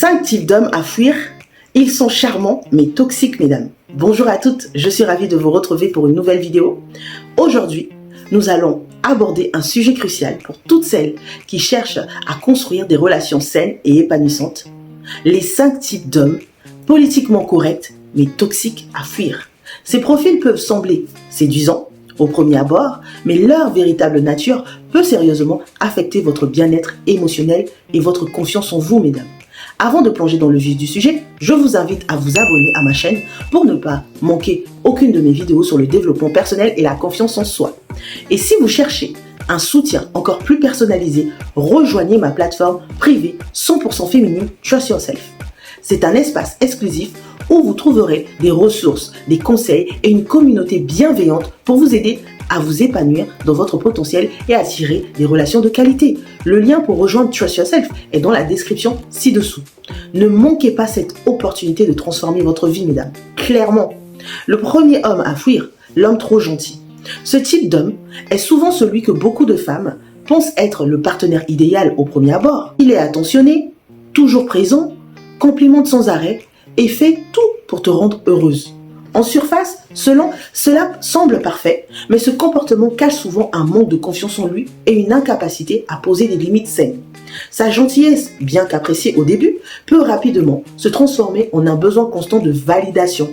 5 types d'hommes à fuir. Ils sont charmants mais toxiques, mesdames. Bonjour à toutes, je suis ravie de vous retrouver pour une nouvelle vidéo. Aujourd'hui, nous allons aborder un sujet crucial pour toutes celles qui cherchent à construire des relations saines et épanouissantes. Les 5 types d'hommes politiquement corrects mais toxiques à fuir. Ces profils peuvent sembler séduisants au premier abord, mais leur véritable nature peut sérieusement affecter votre bien-être émotionnel et votre confiance en vous, mesdames. Avant de plonger dans le vif du sujet, je vous invite à vous abonner à ma chaîne pour ne pas manquer aucune de mes vidéos sur le développement personnel et la confiance en soi. Et si vous cherchez un soutien encore plus personnalisé, rejoignez ma plateforme privée 100% féminine Trust Yourself. C'est un espace exclusif où vous trouverez des ressources, des conseils et une communauté bienveillante pour vous aider à vous épanouir dans votre potentiel et attirer des relations de qualité. Le lien pour rejoindre Trust Yourself est dans la description ci-dessous. Ne manquez pas cette opportunité de transformer votre vie, mesdames. Clairement, le premier homme à fuir, l'homme trop gentil. Ce type d'homme est souvent celui que beaucoup de femmes pensent être le partenaire idéal au premier abord. Il est attentionné, toujours présent, complimente sans arrêt et fait tout pour te rendre heureuse. En surface, cela semble parfait, mais ce comportement cache souvent un manque de confiance en lui et une incapacité à poser des limites saines. Sa gentillesse, bien qu'appréciée au début, peut rapidement se transformer en un besoin constant de validation.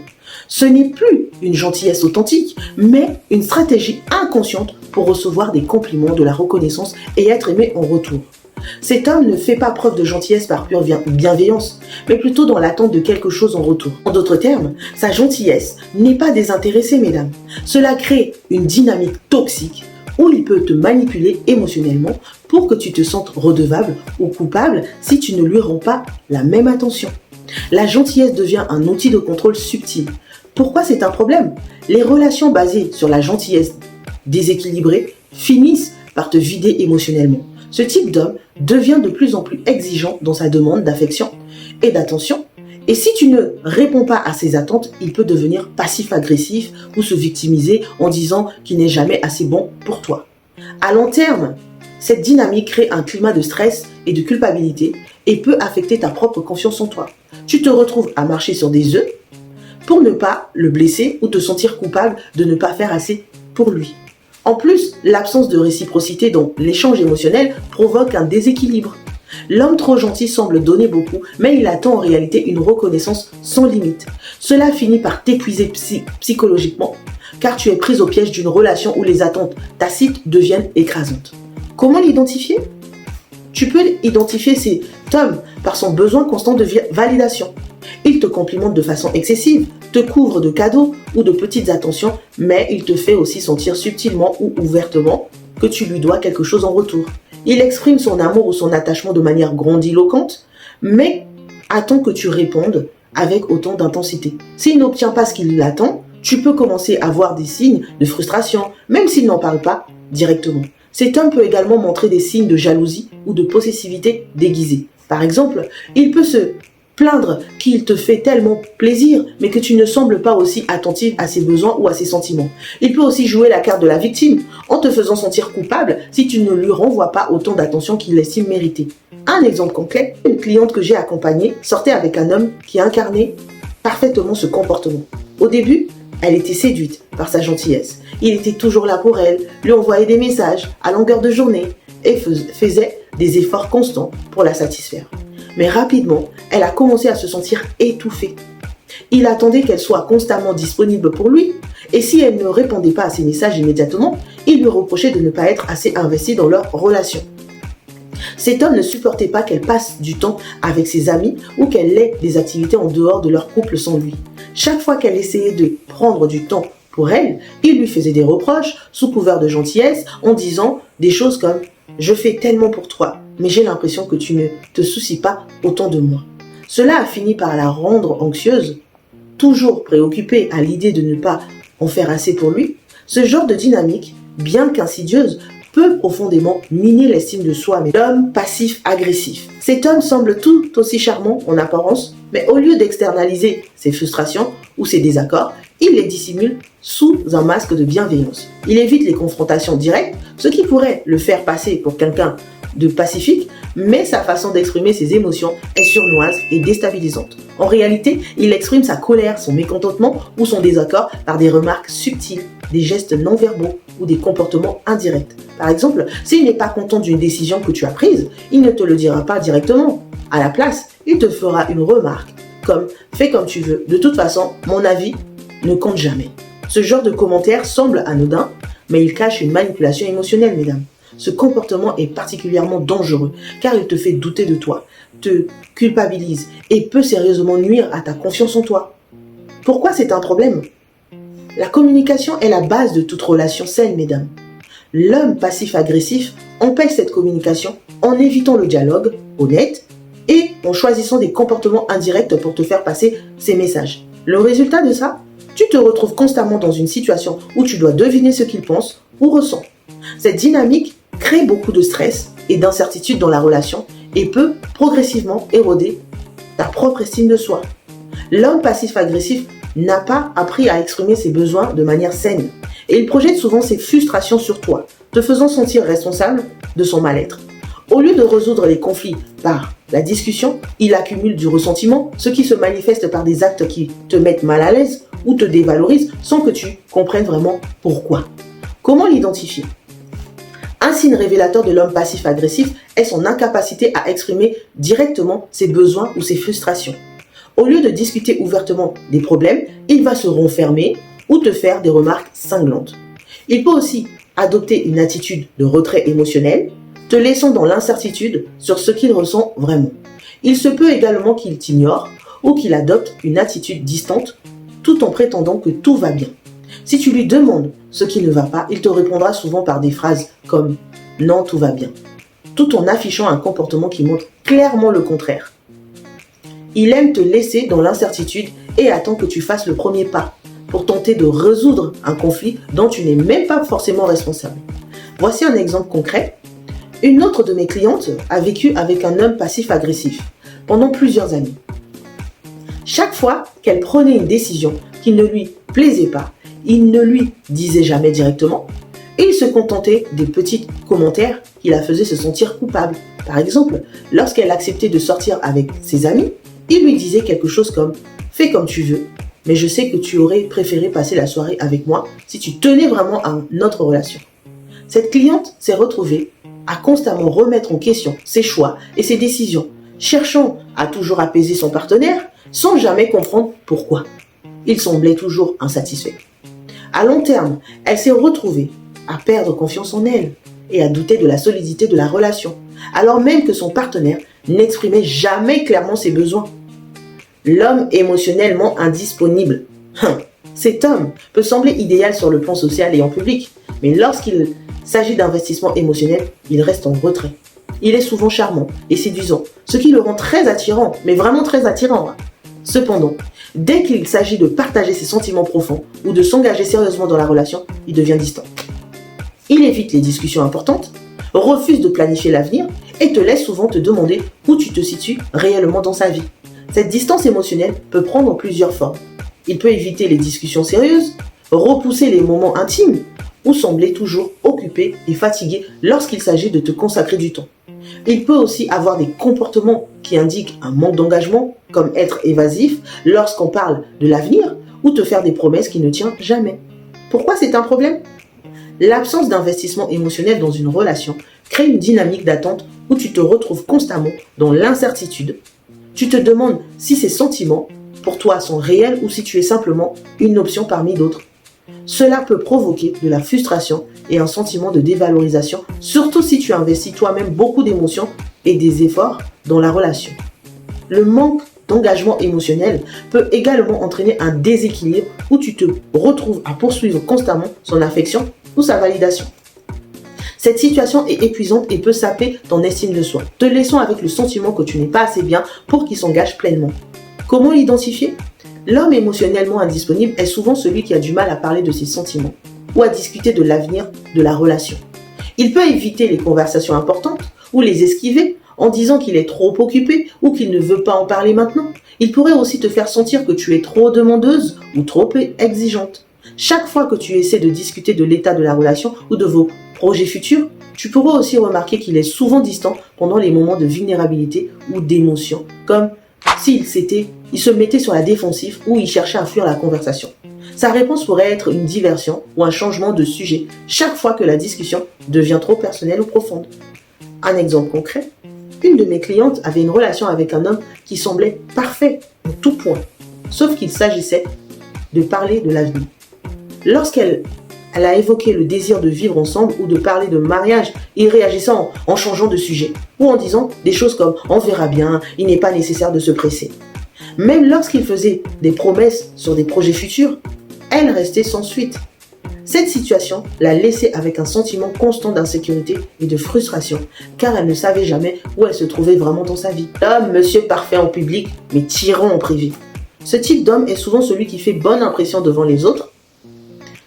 Ce n'est plus une gentillesse authentique, mais une stratégie inconsciente pour recevoir des compliments, de la reconnaissance et être aimé en retour. Cet homme ne fait pas preuve de gentillesse par pure bienveillance, mais plutôt dans l'attente de quelque chose en retour. En d'autres termes, sa gentillesse n'est pas désintéressée, mesdames. Cela crée une dynamique toxique où il peut te manipuler émotionnellement pour que tu te sentes redevable ou coupable si tu ne lui rends pas la même attention. La gentillesse devient un outil de contrôle subtil. Pourquoi c'est un problème? Les relations basées sur la gentillesse déséquilibrée finissent par te vider émotionnellement. Ce type d'homme devient de plus en plus exigeant dans sa demande d'affection et d'attention. Et si tu ne réponds pas à ses attentes, il peut devenir passif-agressif ou se victimiser en disant qu'il n'est jamais assez bon pour toi. À long terme, cette dynamique crée un climat de stress et de culpabilité et peut affecter ta propre confiance en toi. Tu te retrouves à marcher sur des œufs pour ne pas le blesser ou te sentir coupable de ne pas faire assez pour lui. En plus, l'absence de réciprocité dans l'échange émotionnel provoque un déséquilibre. L'homme trop gentil semble donner beaucoup, mais il attend en réalité une reconnaissance sans limite. Cela finit par t'épuiser psychologiquement, car tu es prise au piège d'une relation où les attentes tacites deviennent écrasantes. Comment l'identifier? Tu peux identifier cet homme par son besoin constant de validation. Il te complimente de façon excessive, te couvre de cadeaux ou de petites attentions, mais il te fait aussi sentir subtilement ou ouvertement que tu lui dois quelque chose en retour. Il exprime son amour ou son attachement de manière grandiloquente, mais attend que tu répondes avec autant d'intensité. S'il n'obtient pas ce qu'il attend, tu peux commencer à voir des signes de frustration, même s'il n'en parle pas directement. Cet homme peut également montrer des signes de jalousie ou de possessivité déguisée. Par exemple, il peut se plaindre qu'il te fait tellement plaisir, mais que tu ne sembles pas aussi attentive à ses besoins ou à ses sentiments. Il peut aussi jouer la carte de la victime, en te faisant sentir coupable si tu ne lui renvoies pas autant d'attention qu'il estime mériter. Un exemple concret, une cliente que j'ai accompagnée sortait avec un homme qui incarnait parfaitement ce comportement. Au début, elle était séduite par sa gentillesse. Il était toujours là pour elle, lui envoyait des messages à longueur de journée et faisait des efforts constants pour la satisfaire. Mais rapidement, elle a commencé à se sentir étouffée. Il attendait qu'elle soit constamment disponible pour lui, et si elle ne répondait pas à ses messages immédiatement, il lui reprochait de ne pas être assez investi dans leur relation. Cet homme ne supportait pas qu'elle passe du temps avec ses amis ou qu'elle ait des activités en dehors de leur couple sans lui. Chaque fois qu'elle essayait de prendre du temps pour elle, il lui faisait des reproches sous couvert de gentillesse en disant des choses comme « Je fais tellement pour toi, mais j'ai l'impression que tu ne te soucies pas autant de moi. » Cela a fini par la rendre anxieuse, toujours préoccupée à l'idée de ne pas en faire assez pour lui. Ce genre de dynamique, bien qu'insidieuse, peut profondément miner l'estime de soi. Mais l'homme passif-agressif. Cet homme semble tout aussi charmant en apparence, mais au lieu d'externaliser ses frustrations ou ses désaccords, il les dissimule sous un masque de bienveillance. Il évite les confrontations directes, ce qui pourrait le faire passer pour quelqu'un de pacifique, mais sa façon d'exprimer ses émotions est sournoise et déstabilisante. En réalité, il exprime sa colère, son mécontentement ou son désaccord par des remarques subtiles, des gestes non verbaux ou des comportements indirects. Par exemple, s'il n'est pas content d'une décision que tu as prise, il ne te le dira pas directement. À la place, il te fera une remarque comme « fais comme tu veux, de toute façon, mon avis ne compte jamais ». Ce genre de commentaire semble anodin, mais il cache une manipulation émotionnelle, mesdames. Ce comportement est particulièrement dangereux car il te fait douter de toi, te culpabilise et peut sérieusement nuire à ta confiance en toi. Pourquoi c'est un problème? La communication est la base de toute relation saine, mesdames. L'homme passif-agressif empêche cette communication en évitant le dialogue honnête et en choisissant des comportements indirects pour te faire passer ses messages. Le résultat de ça, tu te retrouves constamment dans une situation où tu dois deviner ce qu'il pense ou ressent. Cette dynamique crée beaucoup de stress et d'incertitude dans la relation et peut progressivement éroder ta propre estime de soi. L'homme passif-agressif n'a pas appris à exprimer ses besoins de manière saine et il projette souvent ses frustrations sur toi, te faisant sentir responsable de son mal-être. Au lieu de résoudre les conflits par la discussion, il accumule du ressentiment, ce qui se manifeste par des actes qui te mettent mal à l'aise ou te dévalorisent sans que tu comprennes vraiment pourquoi. Comment l'identifier? Un signe révélateur de l'homme passif-agressif est son incapacité à exprimer directement ses besoins ou ses frustrations. Au lieu de discuter ouvertement des problèmes, il va se renfermer ou te faire des remarques cinglantes. Il peut aussi adopter une attitude de retrait émotionnel, te laissant dans l'incertitude sur ce qu'il ressent vraiment. Il se peut également qu'il t'ignore ou qu'il adopte une attitude distante tout en prétendant que tout va bien. Si tu lui demandes ce qui ne va pas, il te répondra souvent par des phrases comme « non, tout va bien », tout en affichant un comportement qui montre clairement le contraire. Il aime te laisser dans l'incertitude et attend que tu fasses le premier pas pour tenter de résoudre un conflit dont tu n'es même pas forcément responsable. Voici un exemple concret. Une autre de mes clientes a vécu avec un homme passif-agressif pendant plusieurs années. Chaque fois qu'elle prenait une décision qui ne lui plaisait pas, il ne lui disait jamais directement et il se contentait des petits commentaires qui la faisaient se sentir coupable. Par exemple, lorsqu'elle acceptait de sortir avec ses amis, il lui disait quelque chose comme « fais comme tu veux, mais je sais que tu aurais préféré passer la soirée avec moi si tu tenais vraiment à notre relation. » Cette cliente s'est retrouvée à constamment remettre en question ses choix et ses décisions, cherchant à toujours apaiser son partenaire sans jamais comprendre pourquoi. Il semblait toujours insatisfait. À long terme, elle s'est retrouvée à perdre confiance en elle et à douter de la solidité de la relation, alors même que son partenaire n'exprimait jamais clairement ses besoins. L'homme émotionnellement indisponible. Cet homme peut sembler idéal sur le plan social et en public, mais lorsqu'il s'agit d'investissement émotionnel, il reste en retrait. Il est souvent charmant et séduisant, ce qui le rend très attirant, mais vraiment très attirant. Cependant, dès qu'il s'agit de partager ses sentiments profonds ou de s'engager sérieusement dans la relation, il devient distant. Il évite les discussions importantes, refuse de planifier l'avenir et te laisse souvent te demander où tu te situes réellement dans sa vie. Cette distance émotionnelle peut prendre plusieurs formes. Il peut éviter les discussions sérieuses, repousser les moments intimes ou sembler toujours occupé et fatigué lorsqu'il s'agit de te consacrer du temps. Il peut aussi avoir des comportements qui indiquent un manque d'engagement, comme être évasif lorsqu'on parle de l'avenir ou te faire des promesses qui ne tiennent jamais. Pourquoi c'est un problème? L'absence d'investissement émotionnel dans une relation crée une dynamique d'attente où tu te retrouves constamment dans l'incertitude. Tu te demandes si ces sentiments pour toi sont réels ou si tu es simplement une option parmi d'autres. Cela peut provoquer de la frustration et un sentiment de dévalorisation, surtout si tu investis toi-même beaucoup d'émotions et des efforts dans la relation. Le manque d'engagement émotionnel peut également entraîner un déséquilibre où tu te retrouves à poursuivre constamment son affection ou sa validation. Cette situation est épuisante et peut saper ton estime de soi, te laissant avec le sentiment que tu n'es pas assez bien pour qu'il s'engage pleinement. Comment l'identifier? L'homme émotionnellement indisponible est souvent celui qui a du mal à parler de ses sentiments ou à discuter de l'avenir de la relation. Il peut éviter les conversations importantes ou les esquiver en disant qu'il est trop occupé ou qu'il ne veut pas en parler maintenant. Il pourrait aussi te faire sentir que tu es trop demandeuse ou trop exigeante. Chaque fois que tu essaies de discuter de l'état de la relation ou de vos projets futurs, tu pourras aussi remarquer qu'il est souvent distant pendant les moments de vulnérabilité ou d'émotion, comme s'il se mettait sur la défensive ou il cherchait à fuir la conversation. Sa réponse pourrait être une diversion ou un changement de sujet chaque fois que la discussion devient trop personnelle ou profonde. Un exemple concret, une de mes clientes avait une relation avec un homme qui semblait parfait en tout point, sauf qu'il s'agissait de parler de l'avenir. Lorsqu'elle a évoqué le désir de vivre ensemble ou de parler de mariage, il réagissait en changeant de sujet ou en disant des choses comme « on verra bien, il n'est pas nécessaire de se presser ». Même lorsqu'il faisait des promesses sur des projets futurs, elle restait sans suite. Cette situation l'a laissée avec un sentiment constant d'insécurité et de frustration, car elle ne savait jamais où elle se trouvait vraiment dans sa vie. L'homme, monsieur parfait en public, mais tyran en privé. Ce type d'homme est souvent celui qui fait bonne impression devant les autres.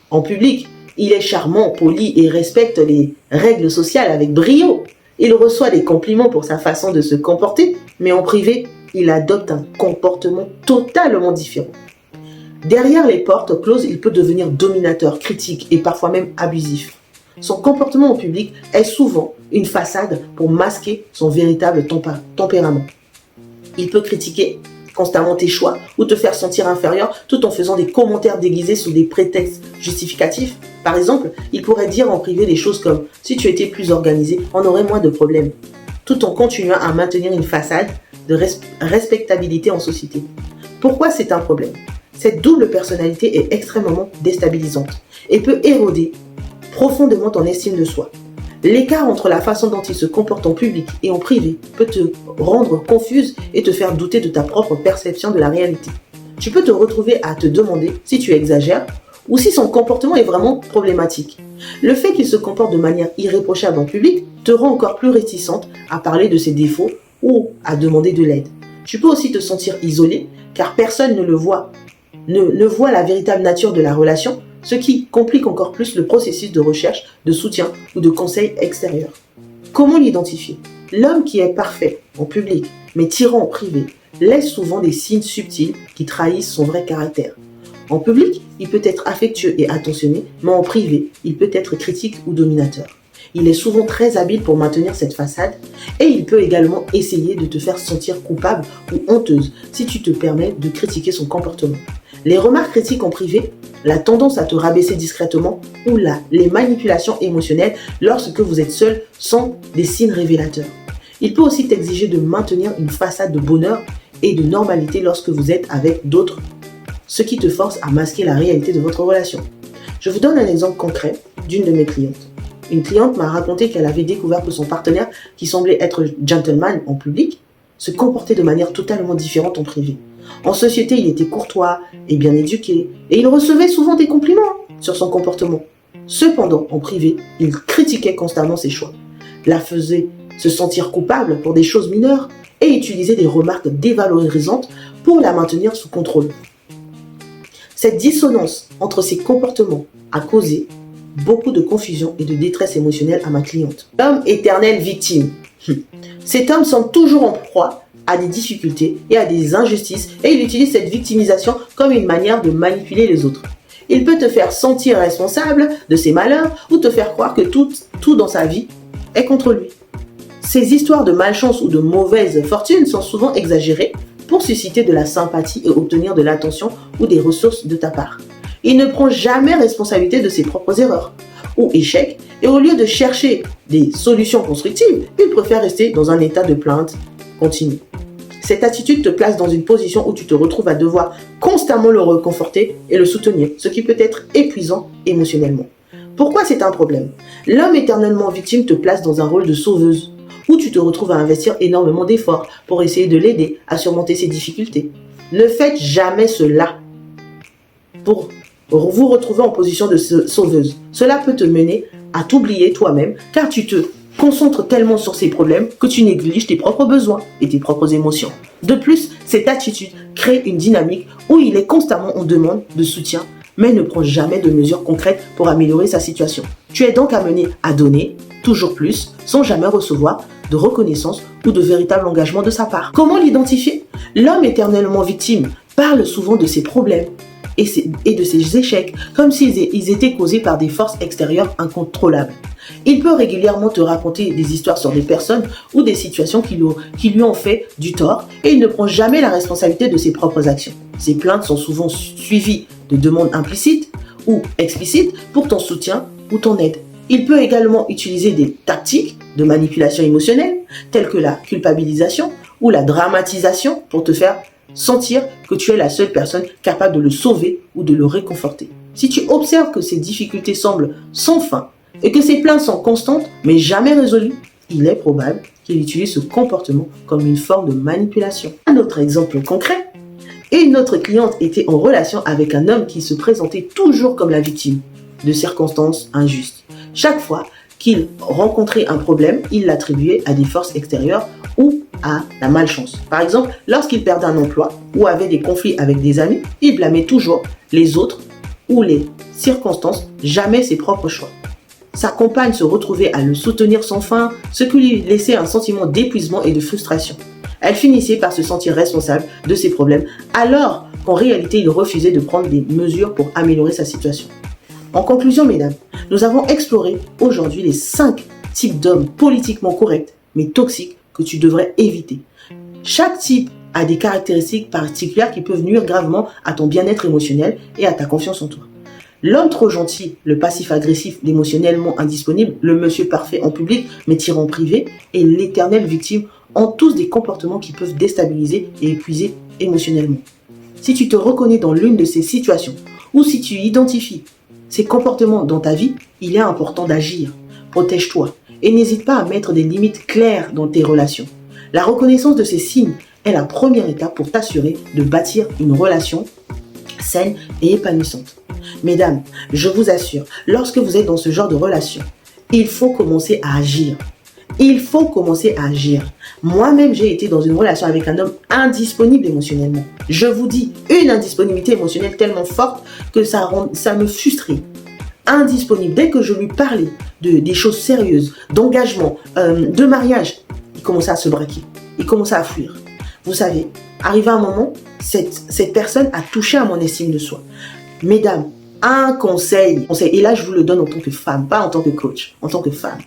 En public, il est charmant, poli et respecte les règles sociales avec brio. Il reçoit des compliments pour sa façon de se comporter, mais en privé, il adopte un comportement totalement différent. Derrière les portes closes, il peut devenir dominateur, critique et parfois même abusif. Son comportement en public est souvent une façade pour masquer son véritable tempérament. Il peut critiquer constamment tes choix ou te faire sentir inférieur tout en faisant des commentaires déguisés sous des prétextes justificatifs. Par exemple, il pourrait dire en privé des choses comme « si tu étais plus organisé, on aurait moins de problèmes », tout en continuant à maintenir une façade de respectabilité en société. Pourquoi c'est un problème ? Cette double personnalité est extrêmement déstabilisante et peut éroder profondément ton estime de soi. L'écart entre la façon dont il se comporte en public et en privé peut te rendre confuse et te faire douter de ta propre perception de la réalité. Tu peux te retrouver à te demander si tu exagères ou si son comportement est vraiment problématique. Le fait qu'il se comporte de manière irréprochable en public te rend encore plus réticente à parler de ses défauts ou à demander de l'aide. Tu peux aussi te sentir isolé car personne ne voit la véritable nature de la relation, ce qui complique encore plus le processus de recherche, de soutien ou de conseil extérieur. Comment l'identifier ? L'homme qui est parfait en public, mais tyran en privé, laisse souvent des signes subtils qui trahissent son vrai caractère. En public, il peut être affectueux et attentionné, mais en privé, il peut être critique ou dominateur. Il est souvent très habile pour maintenir cette façade et il peut également essayer de te faire sentir coupable ou honteuse si tu te permets de critiquer son comportement. Les remarques critiques en privé, la tendance à te rabaisser discrètement ou les manipulations émotionnelles lorsque vous êtes seul sont des signes révélateurs. Il peut aussi t'exiger de maintenir une façade de bonheur et de normalité lorsque vous êtes avec d'autres, ce qui te force à masquer la réalité de votre relation. Je vous donne un exemple concret d'une de mes clientes. Une cliente m'a raconté qu'elle avait découvert que son partenaire, qui semblait être gentleman en public, se comportait de manière totalement différente en privé. En société, il était courtois et bien éduqué, et il recevait souvent des compliments sur son comportement. Cependant, en privé, il critiquait constamment ses choix, la faisait se sentir coupable pour des choses mineures et utilisait des remarques dévalorisantes pour la maintenir sous contrôle. Cette dissonance entre ses comportements a causé beaucoup de confusion et de détresse émotionnelle à ma cliente. L'homme éternel victime. Cet homme semble toujours en proie à des difficultés et à des injustices et il utilise cette victimisation comme une manière de manipuler les autres. Il peut te faire sentir responsable de ses malheurs ou te faire croire que tout dans sa vie est contre lui. Ces histoires de malchance ou de mauvaise fortune sont souvent exagérées pour susciter de la sympathie et obtenir de l'attention ou des ressources de ta part. Il ne prend jamais responsabilité de ses propres erreurs ou échecs et au lieu de chercher des solutions constructives, il préfère rester dans un état de plainte continue. Cette attitude te place dans une position où tu te retrouves à devoir constamment le réconforter et le soutenir, ce qui peut être épuisant émotionnellement. Pourquoi c'est un problème ? L'homme éternellement victime te place dans un rôle de sauveuse, où tu te retrouves à investir énormément d'efforts pour essayer de l'aider à surmonter ses difficultés. Ne faites jamais cela pour vous retrouver en position de sauveuse. Cela peut te mener à t'oublier toi-même, car tu te concentres tellement sur ces problèmes que tu négliges tes propres besoins et tes propres émotions. De plus, cette attitude crée une dynamique où il est constamment en demande de soutien, mais ne prend jamais de mesures concrètes pour améliorer sa situation. Tu es donc amené à donner toujours plus, sans jamais recevoir de reconnaissance ou de véritable engagement de sa part. Comment l'identifier ? L'homme éternellement victime parle souvent de ses problèmes et de ses échecs, comme s'ils étaient causés par des forces extérieures incontrôlables. Il peut régulièrement te raconter des histoires sur des personnes ou des situations qui lui ont fait du tort et il ne prend jamais la responsabilité de ses propres actions. Ses plaintes sont souvent suivies de demandes implicites ou explicites pour ton soutien ou ton aide. Il peut également utiliser des tactiques de manipulation émotionnelle telles que la culpabilisation ou la dramatisation pour te faire sentir que tu es la seule personne capable de le sauver ou de le réconforter. Si tu observes que ces difficultés semblent sans fin et que ces plaintes sont constantes mais jamais résolues, il est probable qu'il utilise ce comportement comme une forme de manipulation. Un autre exemple concret, une autre cliente était en relation avec un homme qui se présentait toujours comme la victime de circonstances injustes. Chaque fois qu'il rencontrait un problème, il l'attribuait à des forces extérieures ou à la malchance. Par exemple, lorsqu'il perdait un emploi ou avait des conflits avec des amis, il blâmait toujours les autres ou les circonstances, jamais ses propres choix. Sa compagne se retrouvait à le soutenir sans fin, ce qui lui laissait un sentiment d'épuisement et de frustration. Elle finissait par se sentir responsable de ses problèmes, alors qu'en réalité, il refusait de prendre des mesures pour améliorer sa situation. En conclusion, mesdames, nous avons exploré aujourd'hui les 5 types d'hommes politiquement corrects, mais toxiques, que tu devrais éviter. Chaque type a des caractéristiques particulières qui peuvent nuire gravement à ton bien-être émotionnel et à ta confiance en toi. L'homme trop gentil, le passif-agressif, l'émotionnellement indisponible, le monsieur parfait en public mais tirant en privé et l'éternelle victime ont tous des comportements qui peuvent déstabiliser et épuiser émotionnellement. Si tu te reconnais dans l'une de ces situations ou si tu identifies ces comportements dans ta vie, il est important d'agir. Protège-toi et n'hésite pas à mettre des limites claires dans tes relations. La reconnaissance de ces signes est la première étape pour t'assurer de bâtir une relation saine et épanouissante. Mesdames, je vous assure, lorsque vous êtes dans ce genre de relation, il faut commencer à agir. Il faut commencer à agir. Moi-même, j'ai été dans une relation avec un homme indisponible émotionnellement. Je vous dis, une indisponibilité émotionnelle tellement forte que ça me frustrait. Indisponible. Dès que je lui parlais des choses sérieuses, d'engagement, de mariage, il commençait à se braquer. Il commençait à fuir. Vous savez, arrivé à un moment, cette personne a touché à mon estime de soi. Mesdames, un conseil, et là je vous le donne en tant que femme, pas en tant que coach, en tant que femme.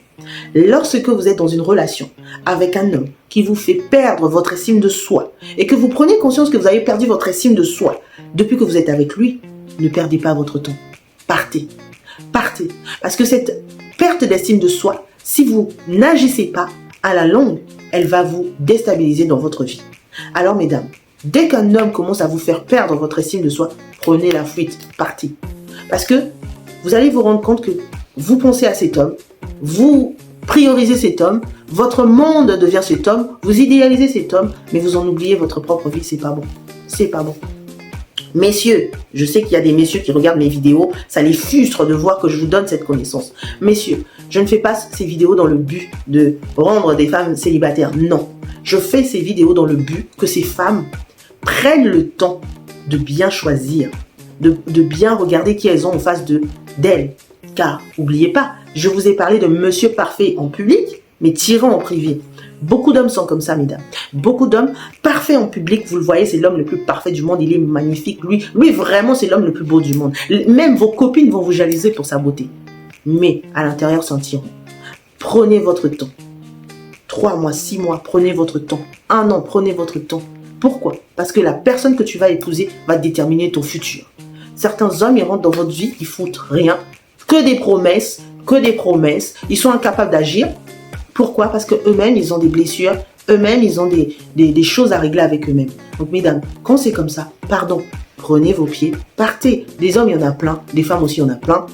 Lorsque vous êtes dans une relation avec un homme qui vous fait perdre votre estime de soi et que vous prenez conscience que vous avez perdu votre estime de soi depuis que vous êtes avec lui, ne perdez pas votre temps. Partez. Partez. Parce que cette perte d'estime de soi, si vous n'agissez pas, à la longue, elle va vous déstabiliser dans votre vie. Alors mesdames, dès qu'un homme commence à vous faire perdre votre estime de soi, prenez la fuite, partez. Parce que vous allez vous rendre compte que vous pensez à cet homme, vous priorisez cet homme, votre monde devient cet homme, vous idéalisez cet homme, mais vous en oubliez votre propre vie, c'est pas bon. C'est pas bon. Messieurs, je sais qu'il y a des messieurs qui regardent mes vidéos, ça les frustre de voir que je vous donne cette connaissance. Messieurs, je ne fais pas ces vidéos dans le but de rendre des femmes célibataires, non. Je fais ces vidéos dans le but que ces femmes prennent le temps de bien choisir, de bien regarder qui elles ont en face d'elles. Car, n'oubliez pas, je vous ai parlé de monsieur parfait en public, mais tirant en privé. Beaucoup d'hommes sont comme ça, mesdames. Beaucoup d'hommes parfaits en public, vous le voyez, c'est l'homme le plus parfait du monde, il est magnifique. Lui vraiment, c'est l'homme le plus beau du monde. Même vos copines vont vous jalouser pour sa beauté. Mais à l'intérieur, c'est un tyran. Prenez votre temps. 3 mois, 6 mois, prenez votre temps. 1 an, prenez votre temps. Pourquoi? Parce que la personne que tu vas épouser va déterminer ton futur. Certains hommes, ils rentrent dans votre vie, ils foutent rien. Que des promesses. Ils sont incapables d'agir. Pourquoi? Parce qu'eux-mêmes, ils ont des blessures. Eux-mêmes, ils ont des choses à régler avec eux-mêmes. Donc, mesdames, quand c'est comme ça, pardon, prenez vos pieds, partez. Des hommes, il y en a plein. Des femmes aussi, il y en a plein.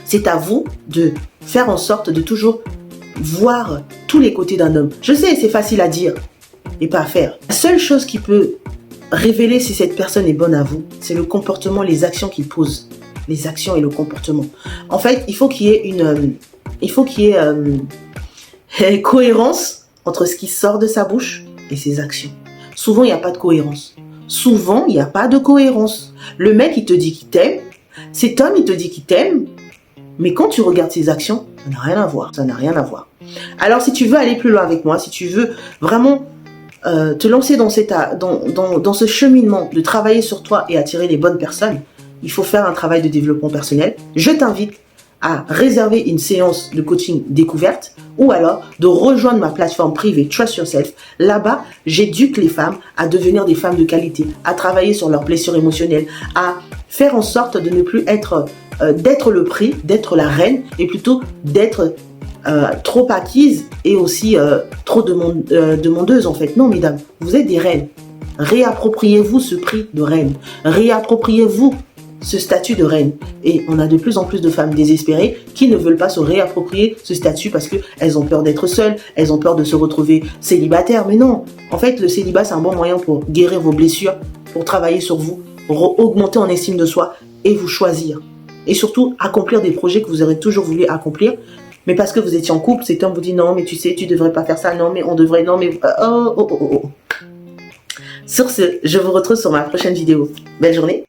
C'est à vous de faire en sorte de toujours voir tous les côtés d'un homme. Je sais, c'est facile à dire et pas à faire. La seule chose qui peut révéler si cette personne est bonne à vous, c'est le comportement, les actions qu'il pose. Les actions et le comportement. En fait, il faut qu'il y ait cohérence entre ce qui sort de sa bouche et ses actions. Souvent, il n'y a pas de cohérence. Le mec, il te dit qu'il t'aime. Cet homme, il te dit qu'il t'aime. Mais quand tu regardes ses actions, ça n'a rien à voir. Alors, si tu veux aller plus loin avec moi, si tu veux vraiment te lancer dans ce cheminement de travailler sur toi et attirer les bonnes personnes, il faut faire un travail de développement personnel. Je t'invite à réserver une séance de coaching découverte ou alors de rejoindre ma plateforme privée Trust Yourself. Là-bas, j'éduque les femmes à devenir des femmes de qualité, à travailler sur leurs blessures émotionnelles, à faire en sorte de ne plus être d'être le prix, d'être la reine, et plutôt d'être trop acquise et aussi trop demandeuse en fait. Non, mesdames, vous êtes des reines. Réappropriez-vous ce prix de reine. Réappropriez-vous ce statut de reine. Et on a de plus en plus de femmes désespérées qui ne veulent pas se réapproprier ce statut parce qu'elles ont peur d'être seules, elles ont peur de se retrouver célibataires. Mais non, en fait, le célibat, c'est un bon moyen pour guérir vos blessures, pour travailler sur vous, pour augmenter en estime de soi et vous choisir. Et surtout, accomplir des projets que vous aurez toujours voulu accomplir. Mais parce que vous étiez en couple, cet homme vous dit non, mais tu sais, tu devrais pas faire ça, non, mais on devrait, non, mais oh. Sur ce, je vous retrouve sur ma prochaine vidéo. Belle journée.